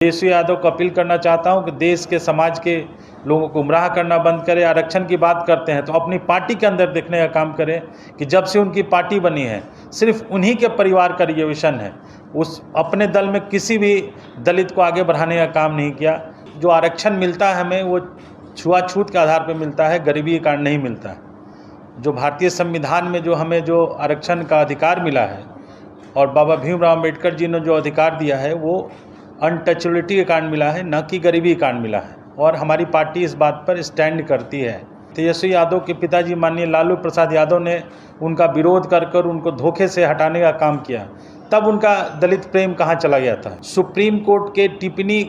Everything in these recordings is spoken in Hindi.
तेजस्वी यादव को अपील करना चाहता हूं कि देश के समाज के लोगों को गुमराह करना बंद करें। आरक्षण की बात करते हैं तो अपनी पार्टी के अंदर देखने का काम करें कि जब से उनकी पार्टी बनी है सिर्फ उन्हीं के परिवार का रिजर्वेशन है। उस अपने दल में किसी भी दलित को आगे बढ़ाने का काम नहीं किया। जो आरक्षण मिलता है हमें वो छुआछूत के आधार पर मिलता है, गरीबी के कारण नहीं मिलता है। जो भारतीय संविधान में जो हमें जो आरक्षण का अधिकार मिला है और बाबा भीमराव अम्बेडकर जी ने जो अधिकार दिया है वो अनटचेबिलिटी के कारण मिला है, न कि गरीबी के कारण मिला है। और हमारी पार्टी इस बात पर स्टैंड करती है। तेजस्वी यादव के पिताजी माननीय लालू प्रसाद यादव ने उनका विरोध कर उनको धोखे से हटाने का काम किया, तब उनका दलित प्रेम कहाँ चला गया था। सुप्रीम कोर्ट के टिप्पणी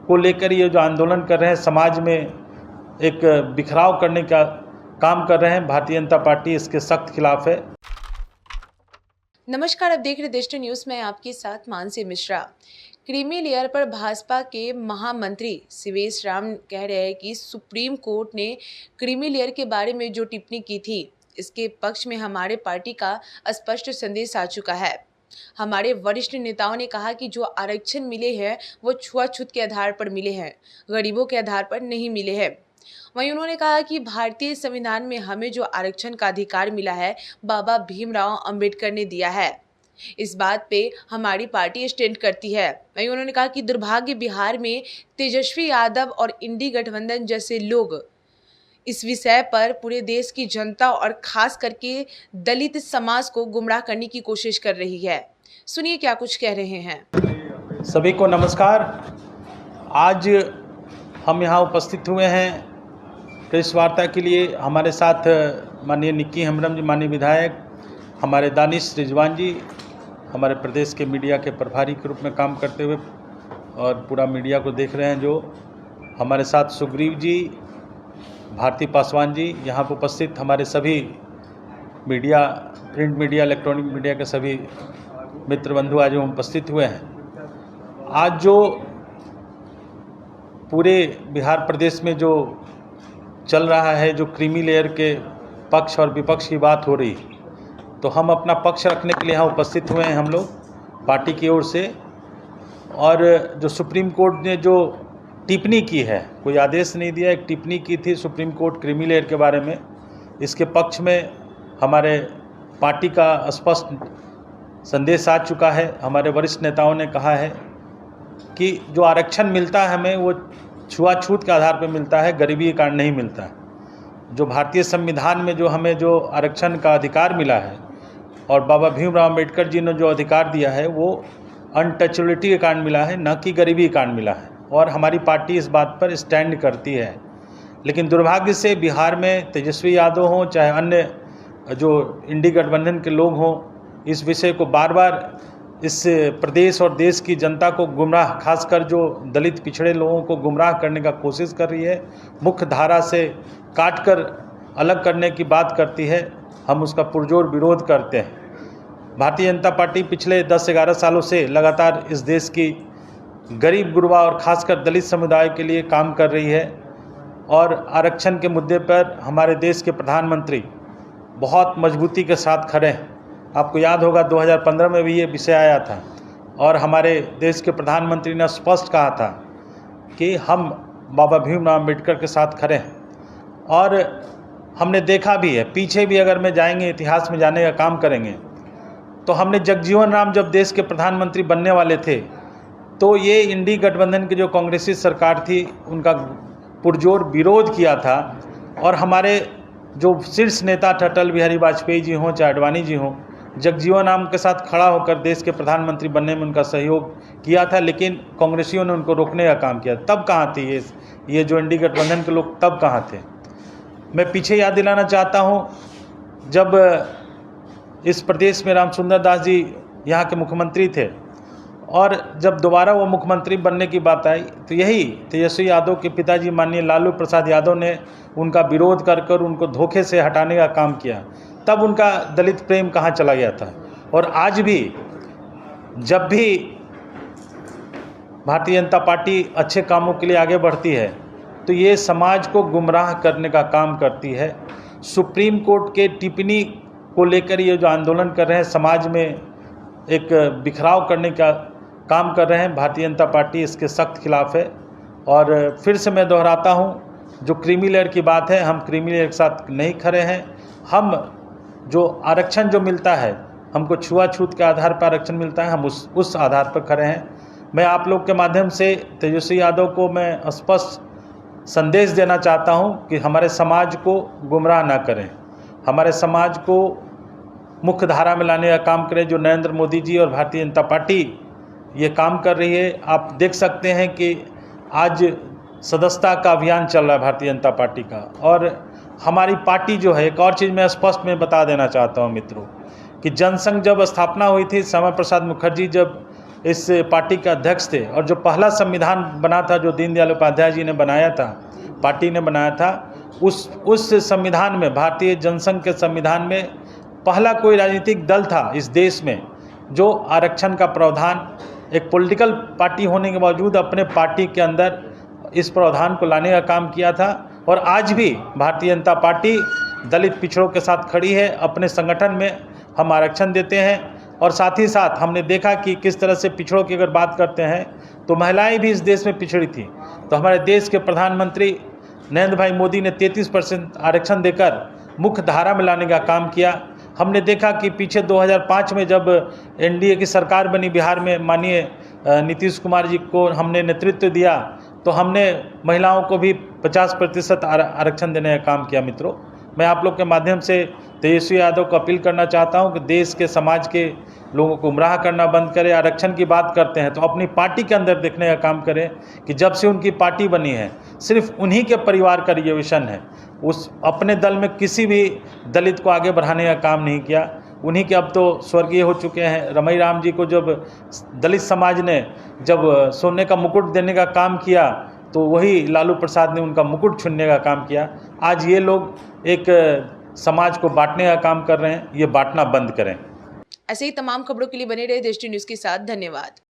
को लेकर ये जो आंदोलन कर रहे हैं, समाज में एक बिखराव करने का काम कर रहे हैं, भारतीय जनता पार्टी इसके सख्त खिलाफ है। नमस्कार, आप देख रहे देश न्यूज़ में आपके साथ मानसी मिश्रा। क्रीमी लेयर पर भाजपा के महामंत्री शिवेश राम कह रहे हैं कि सुप्रीम कोर्ट ने क्रीमी लेयर के बारे में जो टिप्पणी की थी, इसके पक्ष में हमारे पार्टी का स्पष्ट संदेश आ चुका है। हमारे वरिष्ठ नेताओं ने कहा कि जो आरक्षण मिले हैं वो छुआछूत के आधार पर मिले हैं, गरीबों के आधार पर नहीं मिले हैं। वहीं उन्होंने कहा कि भारतीय संविधान में हमें जो आरक्षण का अधिकार मिला है बाबा भीमराव अंबेडकर ने दिया है। इस बात पे हमारी पार्टी स्टैंड करती है। वहीं उन्होंने कहा कि दुर्भाग्य बिहार में तेजस्वी यादव और इंडी गठबंधन जैसे लोग इस विषय पर पूरे देश की जनता और खास करके दलित समाज को गुमराह करने की कोशिश कर रही है। सुनिए क्या कुछ कह रहे हैं। सभी को नमस्कार। आज हम यहाँ उपस्थित हुए हैं प्रेस वार्ता के लिए। हमारे साथ माननीय निक्की हेम्ब्रम जी, माननीय विधायक, हमारे दानिश रिजवान जी, हमारे प्रदेश के मीडिया के प्रभारी के रूप में काम करते हुए और पूरा मीडिया को देख रहे हैं, जो हमारे साथ सुग्रीव जी, भारती पासवान जी, यहाँ पर उपस्थित हमारे सभी media, print media, electronic media के सभी मित्र बंधु आज हम उपस्थित हुए हैं। आज जो पूरे बिहार प्रदेश में जो चल रहा है, जो क्रीमी लेयर के पक्ष और विपक्ष की बात हो रही, तो हम अपना पक्ष रखने के लिए यहाँ उपस्थित हुए हैं हम लोग पार्टी की ओर से। और जो सुप्रीम कोर्ट ने जो टिप्पणी की है, कोई आदेश नहीं दिया, एक टिप्पणी की थी सुप्रीम कोर्ट क्रीमी लेयर के बारे में, इसके पक्ष में हमारे पार्टी का स्पष्ट संदेश आ चुका है। हमारे वरिष्ठ नेताओं ने कहा है कि जो आरक्षण मिलता है हमें वो छुआछूत के आधार पर मिलता है, गरीबी के कारण नहीं मिलता है। जो भारतीय संविधान में जो हमें जो आरक्षण का अधिकार मिला है और बाबा भीमराव अम्बेडकर जी ने जो अधिकार दिया है वो अनटचेबिलिटी के कारण मिला है, न कि गरीबी के कारण मिला है। और हमारी पार्टी इस बात पर स्टैंड करती है। लेकिन दुर्भाग्य से बिहार में तेजस्वी यादव हों चाहे अन्य जो इंडी गठबंधन के लोग हों, इस विषय को बार बार इस प्रदेश और देश की जनता को गुमराह, खासकर जो दलित पिछड़े लोगों को गुमराह करने का कोशिश कर रही है, मुख्य धारा से काटकर अलग करने की बात करती है। हम उसका पुरजोर विरोध करते हैं। भारतीय जनता पार्टी पिछले 10-11 सालों से लगातार इस देश की गरीब गुरबा और खासकर दलित समुदाय के लिए काम कर रही है। और आरक्षण के मुद्दे पर हमारे देश के प्रधानमंत्री बहुत मजबूती के साथ खड़े हैं। आपको याद होगा 2015 में भी ये विषय आया था और हमारे देश के प्रधानमंत्री ने स्पष्ट कहा था कि हम बाबा भीमराव अम्बेडकर के साथ खड़े हैं। और हमने देखा भी है, पीछे भी अगर मैं जाएंगे, इतिहास में जाने का काम करेंगे, तो हमने जगजीवन राम जब देश के प्रधानमंत्री बनने वाले थे तो ये इंडी गठबंधन की जो कांग्रेसी सरकार थी उनका पुरजोर विरोध किया था। और हमारे जो शीर्ष नेता अटल बिहारी वाजपेयी जी हों चाहे अडवाणी जी हों, जगजीवन राम के साथ खड़ा होकर देश के प्रधानमंत्री बनने में उनका सहयोग किया था। लेकिन कांग्रेसियों ने उनको रोकने का काम किया। तब कहाँ थे ये जो इंडी गठबंधन के लोग, तब कहाँ थे? मैं पीछे याद दिलाना चाहता हूँ, जब इस प्रदेश में रामसुंदर दास जी यहाँ के मुख्यमंत्री थे और जब दोबारा वो मुख्यमंत्री बनने की बात आई तो यही तेजस्वी यादव के पिताजी माननीय लालू प्रसाद यादव ने उनका विरोध कर उनको धोखे से हटाने का काम किया, तब उनका दलित प्रेम कहाँ चला गया था। और आज भी जब भी भारतीय जनता पार्टी अच्छे कामों के लिए आगे बढ़ती है तो ये समाज को गुमराह करने का काम करती है। सुप्रीम कोर्ट के टिप्पणी को लेकर ये जो आंदोलन कर रहे हैं, समाज में एक बिखराव करने का काम कर रहे हैं। भारतीय जनता पार्टी इसके सख्त खिलाफ है। और फिर से मैं दोहराता हूँ, जो क्रीमी लेयर की बात है, हम क्रीमी लेयर के साथ नहीं खड़े हैं। हम जो आरक्षण जो मिलता है, हमको छुआछूत के आधार पर आरक्षण मिलता है, हम उस आधार पर खड़े हैं। मैं आप लोग के माध्यम से तेजस्वी यादव को मैं स्पष्ट संदेश देना चाहता हूं कि हमारे समाज को गुमराह ना करें, हमारे समाज को मुख्य धारा में लाने का काम करें। जो नरेंद्र मोदी जी और भारतीय जनता पार्टी ये काम कर रही है, आप देख सकते हैं कि आज सदस्यता का अभियान चल रहा है भारतीय जनता पार्टी का। और हमारी पार्टी जो है, एक और चीज़ मैं स्पष्ट में बता देना चाहता हूं मित्रों, कि जनसंघ जब स्थापना हुई थी, श्यामा प्रसाद मुखर्जी जब इस पार्टी के अध्यक्ष थे, और जो पहला संविधान बना था, जो दीनदयाल उपाध्याय जी ने बनाया था, पार्टी ने बनाया था, उस संविधान में, भारतीय जनसंघ के संविधान में पहला कोई राजनीतिक दल था इस देश में जो आरक्षण का प्रावधान, एक पॉलिटिकल पार्टी होने के बावजूद अपने पार्टी के अंदर इस प्रावधान को लाने का काम किया था। और आज भी भारतीय जनता पार्टी दलित पिछड़ों के साथ खड़ी है। अपने संगठन में हम आरक्षण देते हैं, और साथ ही साथ हमने देखा कि किस तरह से पिछड़ों की अगर बात करते हैं तो महिलाएं भी इस देश में पिछड़ी थी। तो हमारे देश के प्रधानमंत्री नरेंद्र भाई मोदी ने 33% आरक्षण देकर मुख्य धारा में लाने का काम किया। हमने देखा कि पीछे 2005 में जब एनडीए की सरकार बनी बिहार में, माननीय नीतीश कुमार जी को हमने नेतृत्व दिया, तो हमने महिलाओं को भी 50% आरक्षण देने का काम किया। मित्रों, मैं आप लोग के माध्यम से तेजस्वी यादव को अपील करना चाहता हूं कि देश के समाज के लोगों को गुमराह करना बंद करें। आरक्षण की बात करते हैं तो अपनी पार्टी के अंदर देखने का काम करें कि जब से उनकी पार्टी बनी है, सिर्फ उन्हीं के परिवार का रिजर्वेशन है। उस अपने दल में किसी भी दलित को आगे बढ़ाने का काम नहीं किया। उन्हीं के अब तो स्वर्गीय हो चुके हैं रमई राम जी को जब दलित समाज ने जब सोने का मुकुट देने का काम किया, तो वही लालू प्रसाद ने उनका मुकुट छीनने का काम किया। आज ये लोग एक समाज को बांटने का काम कर रहे हैं, ये बांटना बंद करें। ऐसे ही तमाम खबरों के लिए बने रहे दृष्टि न्यूज़ के साथ। धन्यवाद।